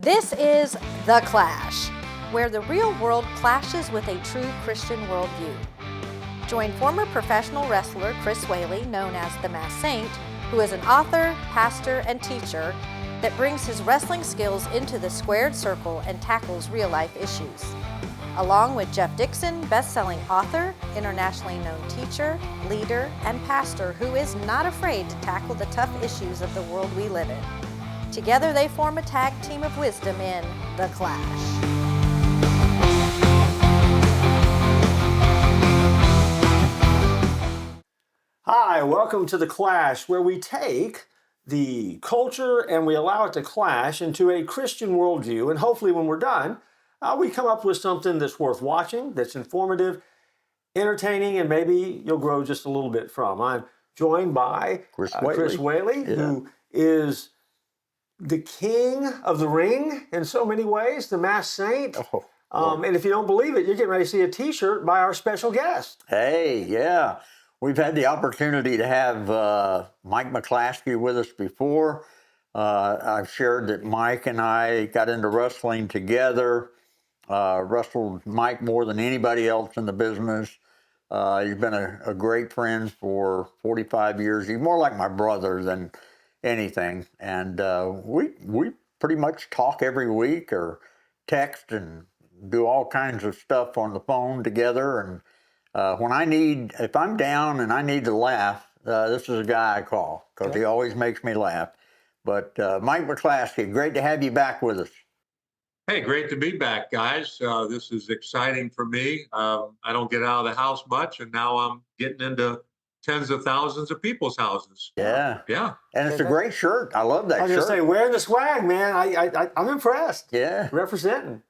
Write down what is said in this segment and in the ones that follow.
This is The Clash, where the real world clashes with a true Christian worldview. Join former professional wrestler Chris Whaley, known as the Masked Saint, who is an author, pastor, and teacher that brings his wrestling skills into the squared circle and tackles real-life issues. Along with Jeff Dixon, best-selling author, internationally known teacher, leader, and pastor who is not afraid to tackle the tough issues of the world we live in. Together they form a tag team of wisdom in The Clash. Hi, welcome to The Clash, where we take the culture and we allow it to clash into a Christian worldview. And hopefully when we're done, we come up with something that's worth watching, that's informative, entertaining, and maybe you'll grow just a little bit from. I'm joined by Chris Whaley, who is the king of the ring in so many ways, the Masked Saint. And if you don't believe it, you're getting ready to see a t-shirt by our special guest. Hey, yeah. We've had the opportunity to have Mike McClaskey with us before. I've shared that Mike and I got into wrestling together, wrestled Mike more than anybody else in the business. He's been a great friend for 45 years. He's more like my brother than anything. And we pretty much talk every week or text and do all kinds of stuff on the phone together. And if I'm down and I need to laugh, this is a guy I call because he always makes me laugh. But Mike McClaskey, great to have you back with us. Hey, great to be back, guys. This is exciting for me. I don't get out of the house much, and now I'm getting into tens of thousands of people's houses. Yeah. And it's a great shirt. I love that shirt. I was going to say, wearing the swag, man. I'm impressed. Yeah. Representing.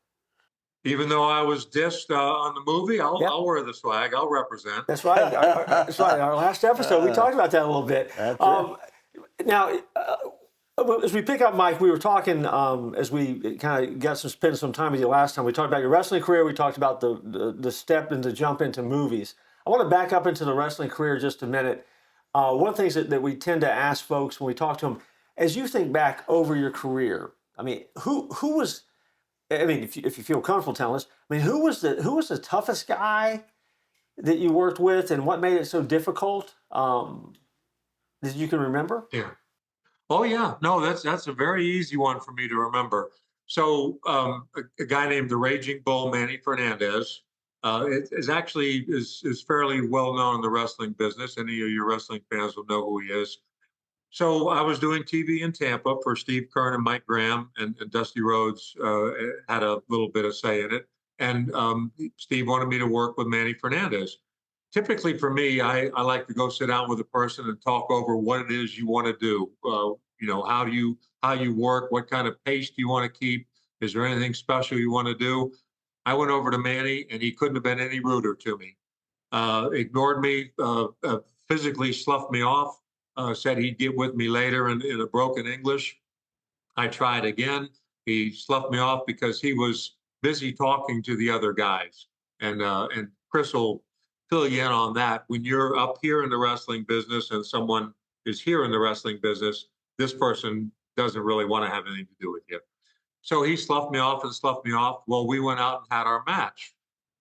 Even though I was dissed on the movie, I'll wear the swag. I'll represent. That's right. That's right. Our last episode, we talked about that a little bit. Now, as we pick up, Mike, we were talking as we kind of spent some time with you last time. We talked about your wrestling career. We talked about the step and the jump into movies. I want to back up into the wrestling career just a minute. One of the things that we tend to ask folks when we talk to them, as you think back over your career, I mean, who was, I mean, if you feel comfortable telling us, I mean, who was the toughest guy that you worked with, and what made it so difficult that you can remember? Yeah. Oh yeah. No, that's a very easy one for me to remember. So a guy named the Raging Bull, Manny Fernandez, is fairly well known in the wrestling business. Any of your wrestling fans will know who he is. So I was doing TV in Tampa for Steve Kern and Mike Graham, and Dusty Rhodes had a little bit of say in it. And Steve wanted me to work with Manny Fernandez. Typically for me, I like to go sit down with a person and talk over what it is you want to do. How you work, what kind of pace do you want to keep? Is there anything special you want to do? I went over to Manny, and he couldn't have been any ruder to me. Ignored me, physically sloughed me off. Said he'd get with me later in a broken English. I tried again. He sloughed me off because he was busy talking to the other guys. And Chris will fill you in on that. When you're up here in the wrestling business and someone is here in the wrestling business, this person doesn't really want to have anything to do with you. So he sloughed me off and sloughed me off. Well, we went out and had our match.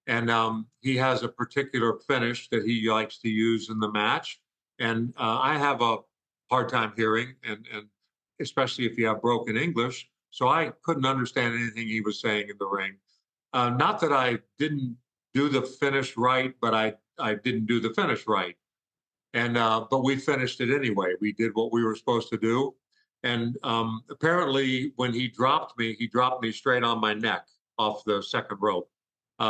And he has a particular finish that he likes to use in the match. And I have a hard time hearing, and especially if you have broken English. So I couldn't understand anything he was saying in the ring. Not that I didn't do the finish right, but I didn't do the finish right. And but we finished it anyway. We did what we were supposed to do. And apparently when he dropped me straight on my neck off the second rope,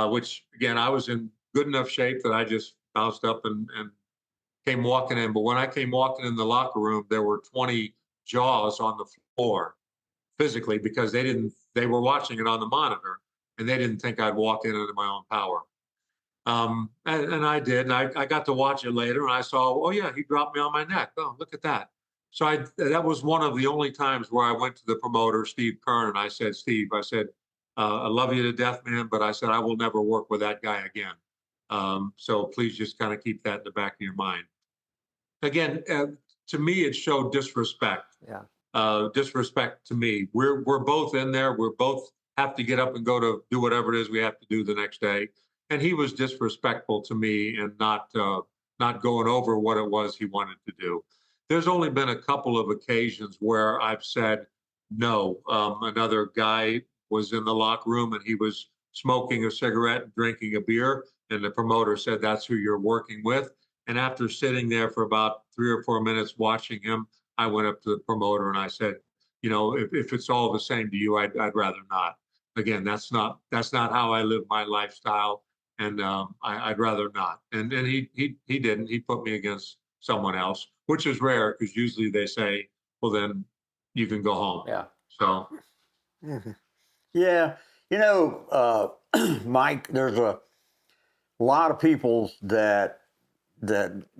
which again, I was in good enough shape that I just bounced up and came walking in. But when I came walking in the locker room, there were 20 jaws on the floor physically because they were watching it on the monitor and they didn't think I'd walk in under my own power. And I did, and I got to watch it later, and I saw, oh yeah, he dropped me on my neck. Oh, look at that. So that was one of the only times where I went to the promoter, Steve Kern, and I said, Steve, I love you to death, man, but I said, I will never work with that guy again. So please just kind of keep that in the back of your mind. Again, to me, it showed disrespect. Yeah. disrespect to me. We're both in there. We're both have to get up and go to do whatever it is we have to do the next day. And he was disrespectful to me and not going over what it was he wanted to do. There's only been a couple of occasions where I've said no. Another guy was in the locker room and he was smoking a cigarette and drinking a beer, and the promoter said, "That's who you're working with." And after sitting there for about 3 or 4 minutes watching him, I went up to the promoter and I said, if it's all the same to you, I'd rather not. Again, that's not how I live my lifestyle, and I'd rather not. And he didn't. He put me against someone else, which is rare because usually they say, well, then you can go home. Yeah. So. Mm-hmm. Yeah. Mike, there's a lot of people that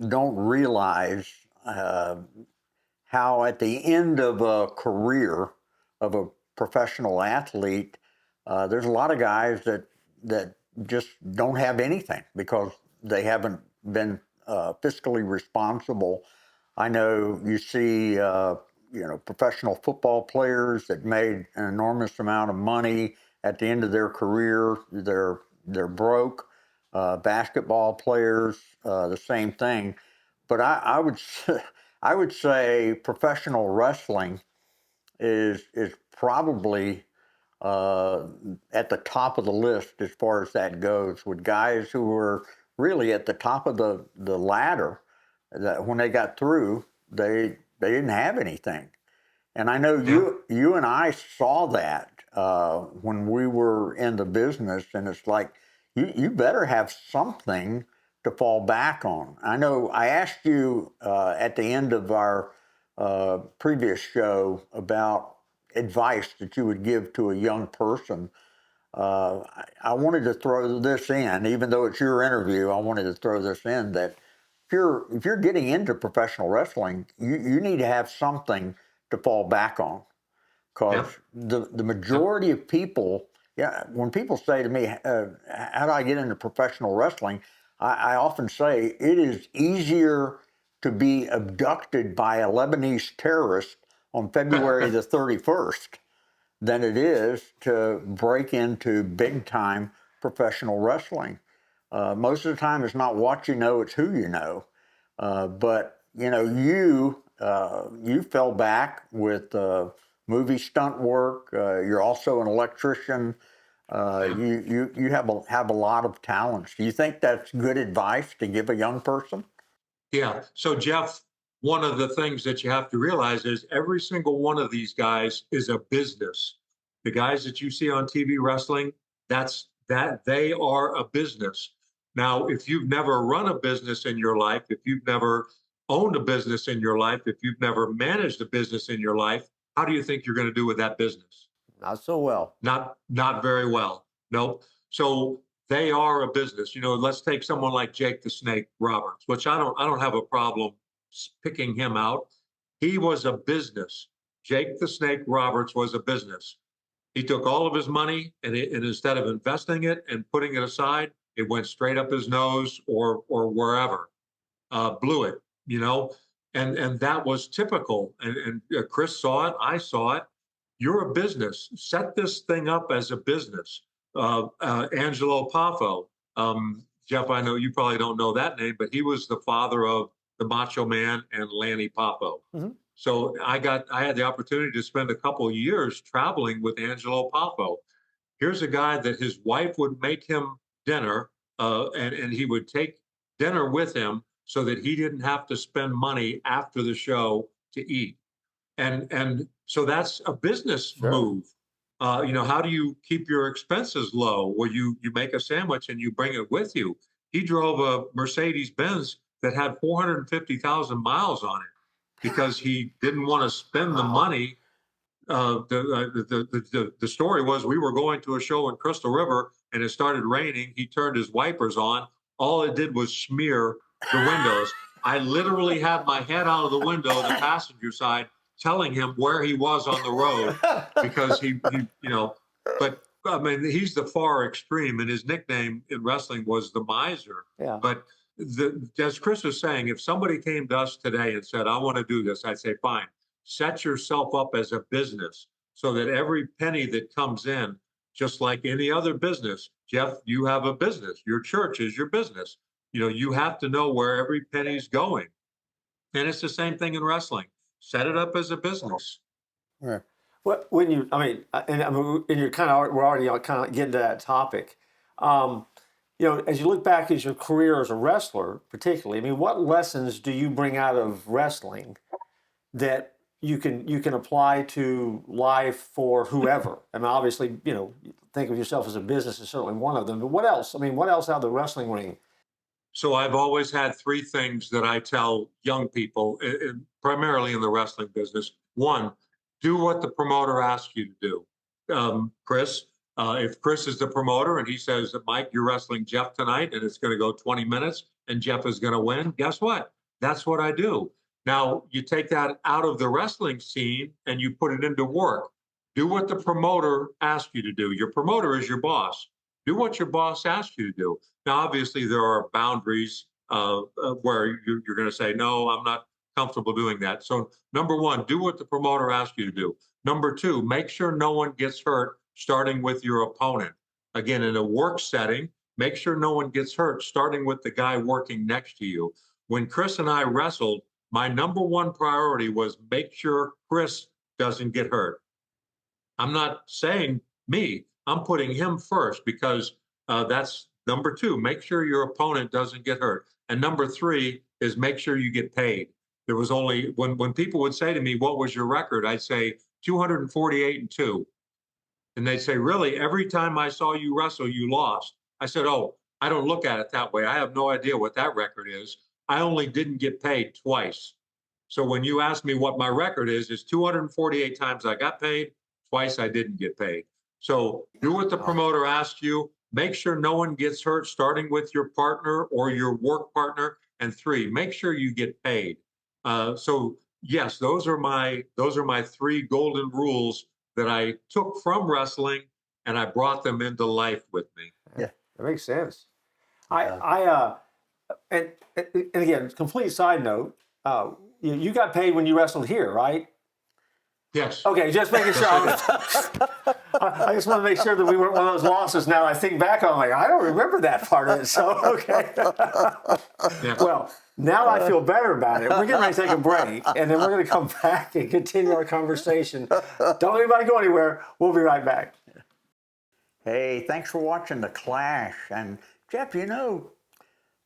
don't realize how at the end of a career of a professional athlete, there's a lot of guys that just don't have anything because they haven't been fiscally responsible. I know you see, professional football players that made an enormous amount of money at the end of their career. They're broke. Basketball players, the same thing. But I would say professional wrestling is probably at the top of the list as far as that goes, with guys who were really at the top of the ladder, that when they got through, they didn't have anything. And I know you and I saw that when we were in the business, and it's like, you better have something to fall back on. I know I asked you at the end of our previous show about advice that you would give to a young person. I wanted to throw this in, even though it's your interview. I wanted to throw this in that if you're getting into professional wrestling, you need to have something to fall back on, because the majority of people, when people say to me, how do I get into professional wrestling? I often say it is easier to be abducted by a Lebanese terrorist on February the 31st than it is to break into big time professional wrestling. Most of the time it's not what you know, it's who you know. But you fell back with movie stunt work. You're also an electrician. You have a lot of talents. Do you think that's good advice to give a young person? Yeah. So, Jeff, one of the things that you have to realize is every single one of these guys is a business. The guys that you see on TV wrestling, that they are a business. Now, if you've never run a business in your life, if you've never owned a business in your life, if you've never managed a business in your life, how do you think you're going to do with that business? Not so well. Not very well. Nope. So they are a business. Let's take someone like Jake the Snake Roberts, which I don't have a problem picking him out. He was a business. Jake the Snake Roberts was a business. He took all of his money and instead of investing it and putting it aside, it went straight up his nose or wherever. Blew it, and that was typical. And Chris saw it. I saw it. You're a business. Set this thing up as a business. Angelo Poffo. Jeff, I know you probably don't know that name, but he was the father of the Macho Man and Lanny Poffo. Mm-hmm. So I had the opportunity to spend a couple of years traveling with Angelo Poffo. Here's a guy that his wife would make him dinner, and he would take dinner with him so that he didn't have to spend money after the show to eat. And so that's a business move. How do you keep your expenses low? Well, you make a sandwich and you bring it with you. He drove a Mercedes-Benz that had 450,000 miles on it because he didn't want to spend the money. The story was we were going to a show in Crystal River and it started raining. He turned his wipers on. All it did was smear the windows. I literally had my head out of the window, the passenger side, telling him where he was on the road because he but I mean, he's the far extreme, and his nickname in wrestling was the Miser. Yeah. But as Chris was saying, if somebody came to us today and said, I want to do this, I'd say, fine, set yourself up as a business so that every penny that comes in, just like any other business, Jeff, you have a business. Your church is your business. You have to know where every penny's going. And it's the same thing in wrestling. Set it up as a business. Yeah. Well, when you, and you're kind of, we're already kind of getting to that topic. As you look back at your career as a wrestler, particularly, what lessons do you bring out of wrestling that you can apply to life for whoever? Obviously, think of yourself as a business is certainly one of them. But what else? What else out of the wrestling ring? So I've always had three things that I tell young people, primarily in the wrestling business. One, do what the promoter asks you to do. Chris, if Chris is the promoter and he says, Mike, you're wrestling Jeff tonight and it's going to go 20 minutes and Jeff is going to win, guess what? That's what I do. Now, you take that out of the wrestling scene and you put it into work. Do what the promoter asks you to do. Your promoter is your boss. Do what your boss asks you to do. Now, obviously, there are boundaries where you're going to say, no, I'm not comfortable doing that. So, number one, do what the promoter asks you to do. Number two, make sure no one gets hurt, starting with your opponent. Again, in a work setting, make sure no one gets hurt, starting with the guy working next to you. When Chris and I wrestled, my number one priority was make sure Chris doesn't get hurt. I'm not saying me. I'm putting him first because that's number two. Make sure your opponent doesn't get hurt. And number three is make sure you get paid. There was only, when people would say to me, what was your record? I'd say 248-2. And they'd say, really, every time I saw you wrestle, you lost. I said, oh, I don't look at it that way. I have no idea what that record is. I only didn't get paid twice. So when you ask me what my record is 248 times I got paid, twice I didn't get paid. So do what the promoter asks you. Make sure no one gets hurt, starting with your partner or your work partner. And three, make sure you get paid. So yes, those are my three golden rules that I took from wrestling and I brought them into life with me. Yeah, that makes sense. And again, complete side note, you got paid when you wrestled here, right? Yes. Okay, just making sure. I just want to make sure that we weren't one of those losses. Now I think back on I don't remember that part of it. So, okay. Yeah. Well, now I feel better about it. We're getting ready to take a break, and then we're going to come back and continue our conversation. Don't anybody go anywhere. We'll be right back. Hey, thanks for watching The Clash. And Jeff, the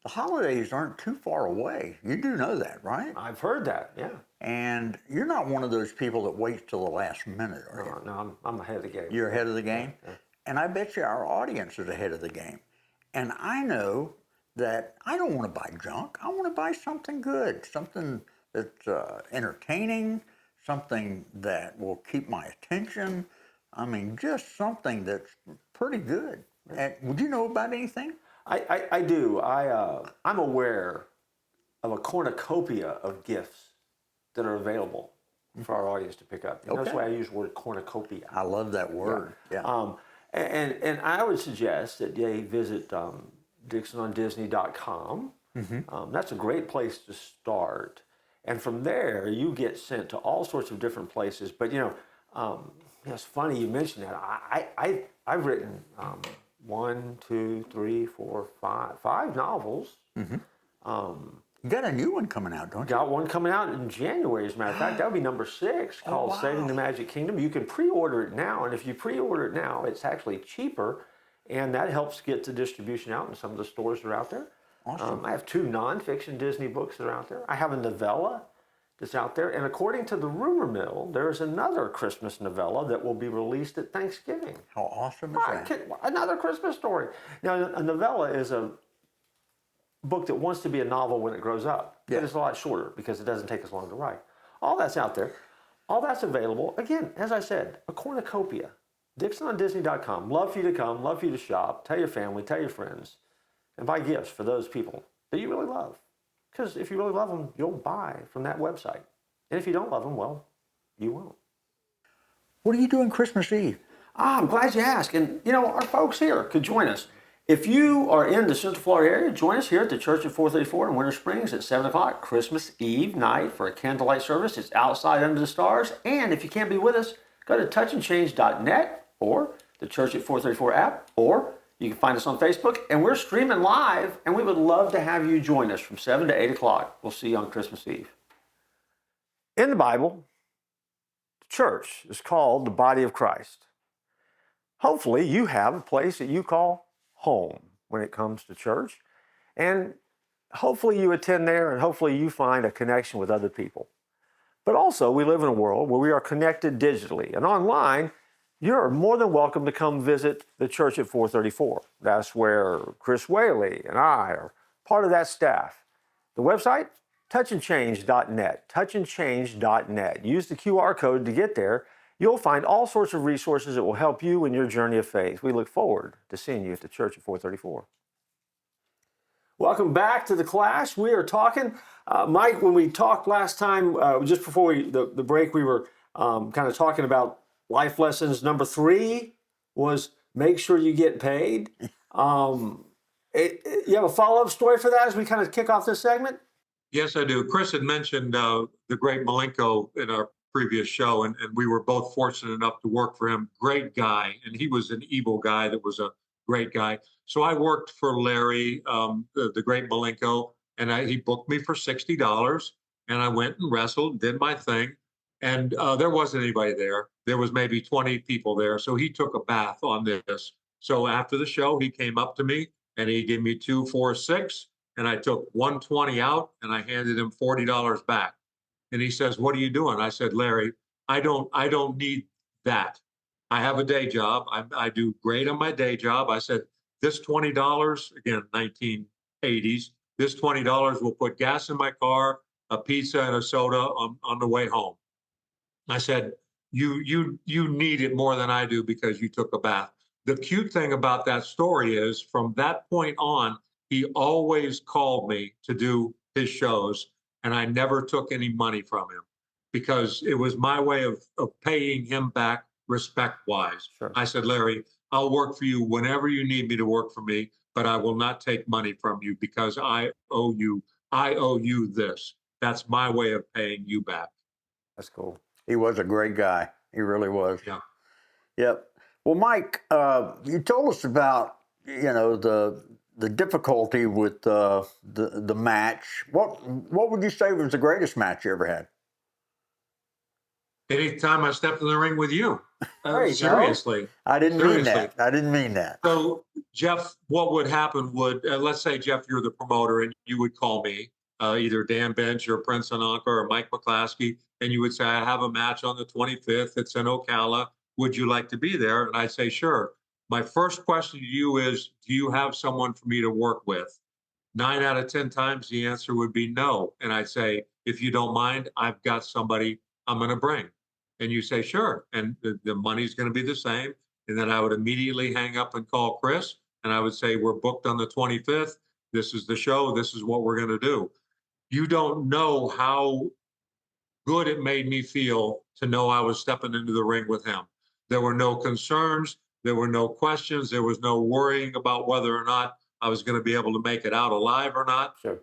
holidays aren't too far away. You do know that, right? I've heard that, yeah. And you're not one of those people that waits till the last minute, are you? No, I'm ahead of the game. You're ahead of the game? Yeah. And I bet you our audience is ahead of the game. And I know that I don't want to buy junk. I want to buy something good, something that's entertaining, something that will keep my attention. Just something that's pretty good. And would you know about anything? I do. I'm aware of a cornucopia of gifts that are available for our audience to pick up. And that's why I use the word cornucopia. I love that word. Yeah. And I would suggest that they visit DixonOnDisney.com. Mm-hmm. That's a great place to start. And from there, you get sent to all sorts of different places. But it's funny you mentioned that. I've written 1, 2, 3, 4, 5 novels. Mm-hmm. You got a new one coming out, don't you? Got one coming out in January, as a matter of fact. That would be number 6, called Saving the Magic Kingdom. You can pre-order it now, and if you pre-order it now, it's actually cheaper, and that helps get the distribution out in some of the stores that are out there. Awesome. I have 2 nonfiction Disney books that are out there. I have a novella that's out there, and according to the rumor mill, there's another Christmas novella that will be released at Thanksgiving. How awesome is that? Another Christmas story. Now, a novella is a book that wants to be a novel when it grows up, but it's a lot shorter because it doesn't take as long to write. All that's out there. All that's available. Again, as I said, a cornucopia. DixonOnDisney.com. Love for you to come, love for you to shop, tell your family, tell your friends, and buy gifts for those people that you really love. Because if you really love them, you'll buy from that website. And if you don't love them, well, you won't. What are you doing Christmas Eve? I'm glad you asked. And, our folks here could join us. If you are in the Central Florida area, join us here at the Church at 434 in Winter Springs at 7 o'clock, Christmas Eve night for a candlelight service. It's outside under the stars. And if you can't be with us, go to touchandchange.net or the Church at 434 app, or you can find us on Facebook. And we're streaming live, and we would love to have you join us from 7 to 8 o'clock. We'll see you on Christmas Eve. In the Bible, the church is called the body of Christ. Hopefully, you have a place that you call home when it comes to church, and hopefully you attend there, and hopefully you find a connection with other people. But also, we live in a world where we are connected digitally, and online you're more than welcome to come visit the Church at 434. That's where Chris Whaley and I are part of that staff. The website, touchandchange.net, touchandchange.net. Use the QR code to get there. You'll find all sorts of resources that will help you in your journey of faith. We look forward to seeing you at the Church at 434. Welcome back to The Clash. We are talking, Mike, when we talked last time, just before the break, we were kind of talking about life lessons. Number 3 was make sure you get paid. You have a follow-up story for that as we kind of kick off this segment? Yes, I do. Chris had mentioned the great Malenko in our previous show, and we were both fortunate enough to work for him. Great guy, and he was an evil guy that was a great guy. So I worked for Larry, the great Malenko, and he booked me for $60, and I went and wrestled, did my thing, and there wasn't anybody there. There was maybe 20 people there, so he took a bath on this. So after the show, he came up to me, and he gave me 2, 4, 6, and I took 120 out, and I handed him $40 back. And he says, "What are you doing?" I said, "Larry, I don't need that. I have a day job. I do great on my day job." I said, "This $20, again, 1980s, this $20 will put gas in my car, a pizza and a soda on the way home." I said, you need it more than I do because you took a bath." The cute thing about that story is from that point on, he always called me to do his shows, and I never took any money from him because it was my way of paying him back respect-wise. Sure. I said, "Larry, I'll work for you whenever you need me to work for me, but I will not take money from you because I owe you this. That's my way of paying you back." That's cool. He was a great guy. He really was. Yeah. Yep. Well, Mike, you told us about, the difficulty with the match. What would you say was the greatest match you ever had? Anytime I stepped in the ring with you. There you Seriously. go. I didn't mean Seriously. that. I didn't mean that. So, Jeff, what would happen would, let's say, Jeff, you're the promoter, and you would call me, either Dan Bench or Prince Ananka or Mike McClaskey, and you would say, "I have a match on the 25th. It's in Ocala. Would you like to be there?" And I'd say, "Sure." My first question to you is, do you have someone for me to work with? 9 out of 10 times, the answer would be no. And I'd say, "If you don't mind, I've got somebody I'm going to bring." And you say, "Sure." And the money's going to be the same. And then I would immediately hang up and call Chris. And I would say, "We're booked on the 25th. This is the show. This is what we're going to do." You don't know how good it made me feel to know I was stepping into the ring with him. There were no concerns. There were no questions. There was no worrying about whether or not I was going to be able to make it out alive or not. Sure.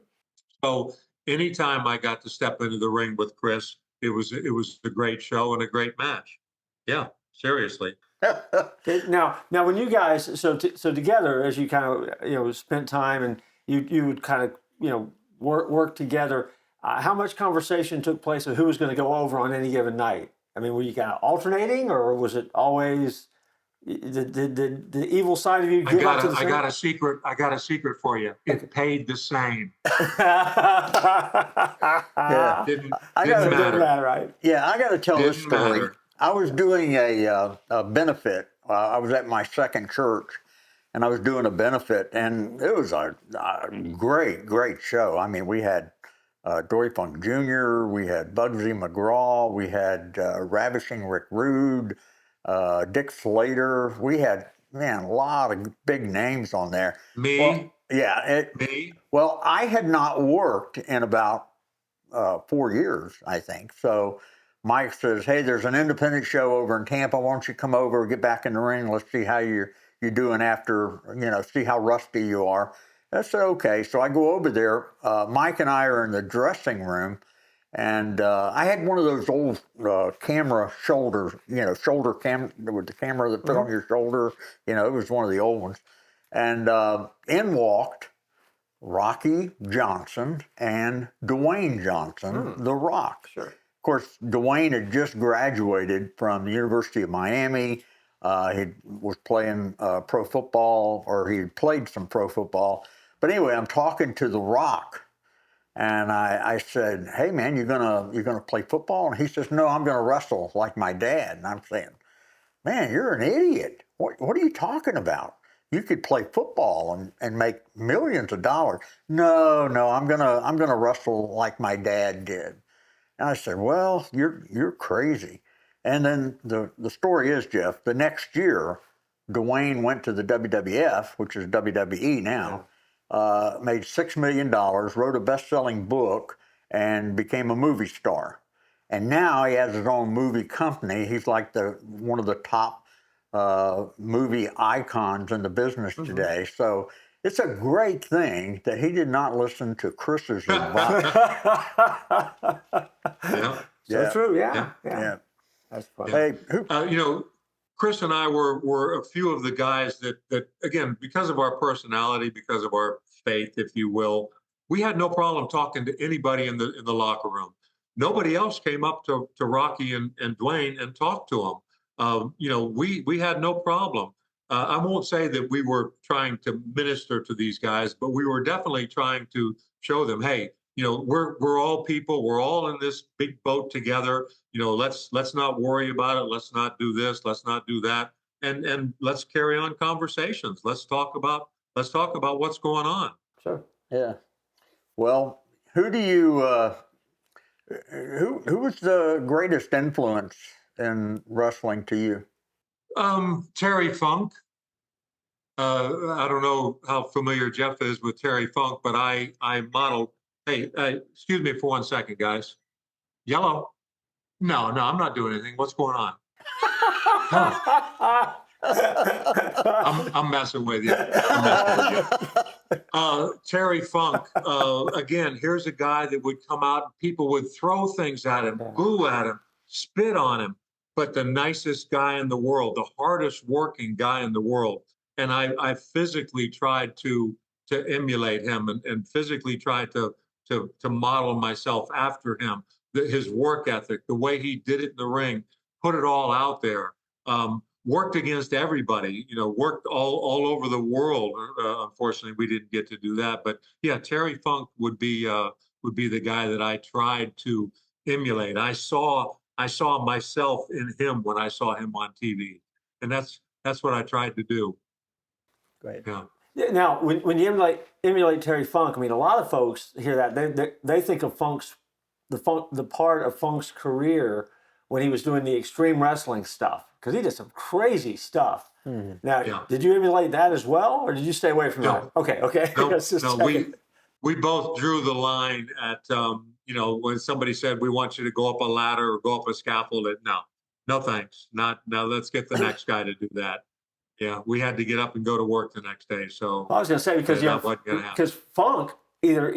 So anytime I got to step into the ring with Chris, it was a great show and a great match. Yeah, seriously. Okay, now when you guys so together, as you kind of spent time and you would kind of work together, how much conversation took place of who was going to go over on any given night? I mean, were you kind of alternating, or was it always the evil side of you give up to the I got a secret. I got a secret for you. It paid the same. Yeah. Didn't Didn't matter. matter, right? Yeah, I got to tell this Didn't story. matter. I was doing a benefit. I was at my second church, and I was doing a benefit, and it was a great show. I mean, we had Dory Funk Jr., we had Bugsy McGraw, we had Ravishing Rick Rude, Dick Slater. We had, a lot of big names on there. Me? Well, yeah. Me? Well, I had not worked in about 4 years, I think. So Mike says, hey, there's an independent show over in Tampa. Why don't you come over, get back in the ring? Let's see how you're doing after, see how rusty you are. I said, okay. So I go over there. Mike and I are in the dressing room. And I had one of those old camera shoulders, shoulder cam with the camera that put on your shoulder. It was one of the old ones. And in walked Rocky Johnson and Dwayne Johnson, The Rock. Sure. Of course, Dwayne had just graduated from the University of Miami. He was playing pro football, or he had played some pro football. But anyway, I'm talking to The Rock. And I said, hey, man, you're gonna play football? And he says, no, I'm going to wrestle like my dad. And I'm saying, man, you're an idiot. What are you talking about? You could play football and make millions of dollars. No, I'm gonna wrestle like my dad did. And I said, well, you're crazy. And then the story is, Jeff, the next year, Dwayne went to the WWF, which is WWE now. Made $6 million, wrote a best-selling book, and became a movie star. And now he has his own movie company. He's like one of the top movie icons in the business today. So it's a great thing that he did not listen to Chris's advice. So true. Yeah. That's funny. Hey, Chris and I were a few of the guys that again, because of our personality, because of our faith, if you will, we had no problem talking to anybody in the locker room. Nobody else came up to Rocky and Dwayne and talked to them. We had no problem. I won't say that we were trying to minister to these guys, but we were definitely trying to show them, hey, we're all people. We're all in this big boat together. Let's not worry about it. Let's not do this. Let's not do that. And let's carry on conversations. Let's talk about what's going on. Sure. Yeah. Well, who do you who was the greatest influence in wrestling to you? Terry Funk. I don't know how familiar Jeff is with Terry Funk, but I modeled. Hey, excuse me for 1 second, guys. Yellow. No, I'm not doing anything. What's going on? I'm messing with you. Terry Funk, again, here's a guy that would come out and people would throw things at him, boo at him, spit on him, but the nicest guy in the world, the hardest working guy in the world. And I physically tried to emulate him and physically tried to model myself after him. His work ethic, the way he did it in the ring, put it all out there. Worked against everybody, worked all over the world. Unfortunately, we didn't get to do that. But yeah, Terry Funk would be the guy that I tried to emulate. I saw myself in him when I saw him on TV, and that's what I tried to do. Great. Yeah. Now, when you emulate Terry Funk, I mean, a lot of folks hear that they think of the part of Funk's career when he was doing the extreme wrestling stuff, because he did some crazy stuff. Now, did you emulate that as well, or did you stay away from that? Okay. No, we both drew the line at when somebody said we want you to go up a ladder or go up a scaffold. No thanks. Not now. Let's get the next guy to do that. Yeah, we had to get up and go to work the next day. So I was going to say because Funk either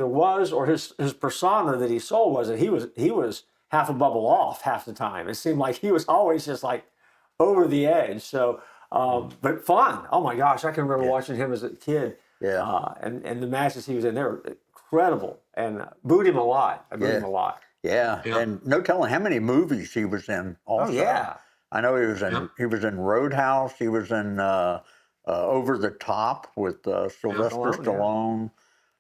was, or his persona that he sold was that he was half a bubble off half the time. It seemed like he was always just like over the edge. So, but fun. Oh my gosh, I can remember watching him as a kid. Yeah. And the matches he was in, they were incredible, and booed him a lot. I booed him a lot. Yeah, and no telling how many movies he was in. Also. Oh yeah. I know he was in Roadhouse. He was in Over the Top with Sylvester Stallone,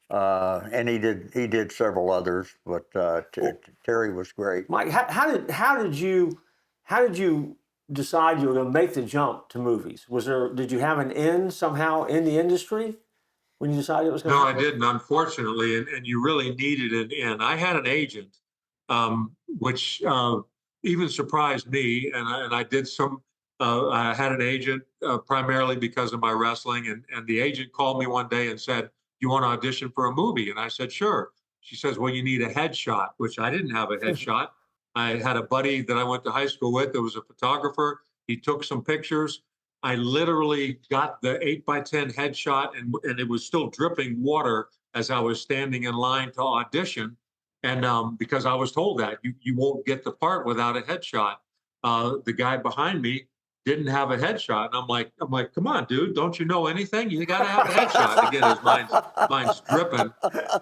and he did several others. But Terry was great. Mike, how did you decide you were going to make the jump to movies? Did you have an in somehow in the industry when you decided it was going to happen? No, I didn't, unfortunately, and you really needed an in. I had an agent, which even surprised me, and I did some. I had an agent primarily because of my wrestling, and the agent called me one day and said, "You want to audition for a movie?" And I said, "Sure." She says, "Well, you need a headshot," which I didn't have a headshot. I had a buddy that I went to high school with that was a photographer. He took some pictures. I literally got the 8x10 headshot, and it was still dripping water as I was standing in line to audition. And because I was told that you won't get the part without a headshot. The guy behind me didn't have a headshot, and I'm like, come on, dude, don't you know anything? You got to have a headshot. Again, his mind's dripping.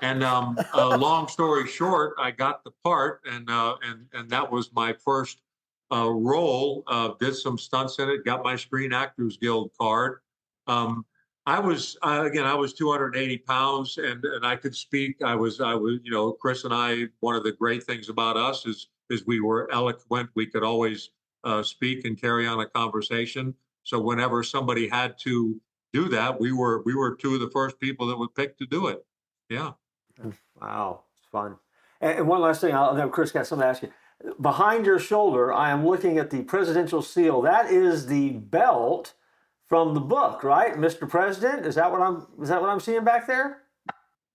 And long story short, I got the part, and that was my first role. Did some stunts in it, got my Screen Actors Guild card. I was 280 pounds, and I could speak. I was Chris and I. One of the great things about us is we were eloquent. We could always speak and carry on a conversation. So whenever somebody had to do that, we were two of the first people that would pick to do it. Yeah. Wow, it's fun. And one last thing, I know Chris got something to ask you. Behind your shoulder, I am looking at the presidential seal. That is the belt from the book, right, Mr. President? Is that what I'm seeing back there?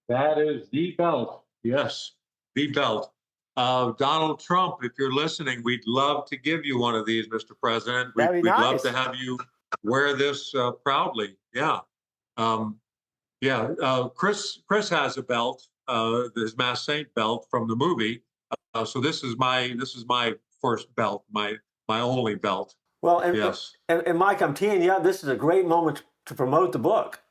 That is the belt. Yes, the belt. Donald Trump, if you're listening, we'd love to give you one of these, Mr. President. That'd be We'd love nice. to have you wear this proudly. Yeah. Chris has a belt, his Mass Saint belt from the movie. So this is my first belt, my only belt. Well, and, yes. and Mike, I'm teeing you up. This is a great moment to promote the book.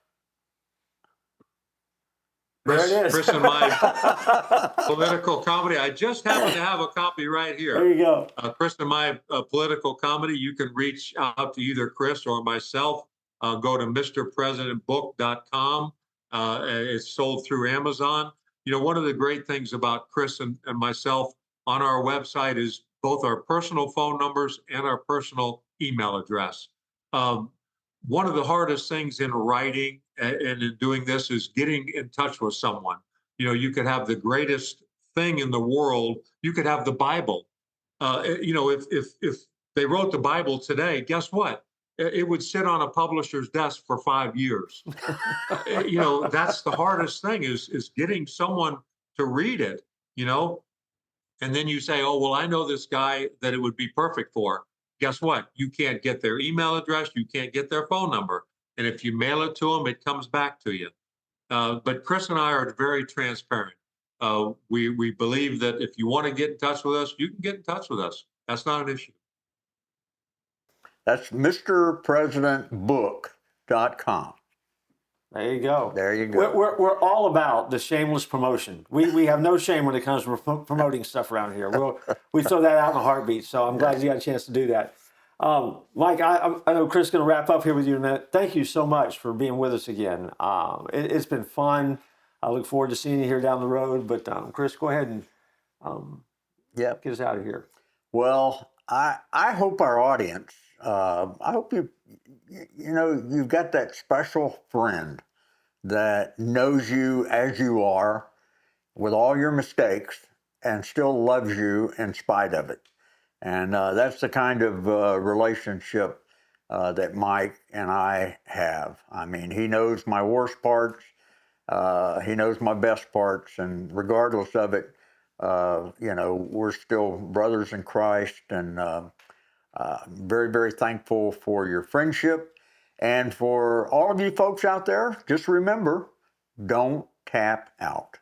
Chris, there it is. Chris and my political comedy. I just happen to have a copy right here. There you go. Chris and my political comedy. You can reach out to either Chris or myself. Go to mrpresidentbook.com. It's sold through Amazon. You know, one of the great things about Chris and myself on our website is both our personal phone numbers and our personal email address. One of the hardest things in writing and in doing this is getting in touch with someone. You know, you could have the greatest thing in the world. You could have the Bible. If they wrote the Bible today, guess what? It would sit on a publisher's desk for 5 years. That's the hardest thing is getting someone to read it, and then you say, oh, well, I know this guy that it would be perfect for. Guess what? You can't get their email address. You can't get their phone number. And if you mail it to them, it comes back to you. But Chris and I are very transparent. We believe that if you want to get in touch with us, you can get in touch with us. That's not an issue. That's mrpresidentbook.com. There you go. There you go. We're all about the shameless promotion. We have no shame when it comes to promoting stuff around here. We throw that out in a heartbeat. So I'm glad you got a chance to do that. Mike, I know Chris is going to wrap up here with you in a minute. Thank you so much for being with us again. It's been fun. I look forward to seeing you here down the road. But Chris, go ahead and get us out of here. Well, I hope our audience. I hope you've got that special friend that knows you as you are, with all your mistakes, and still loves you in spite of it. And that's the kind of relationship that Mike and I have. I mean, he knows my worst parts, he knows my best parts, and regardless of it, we're still brothers in Christ, and very, very thankful for your friendship. And for all of you folks out there, just remember, don't tap out.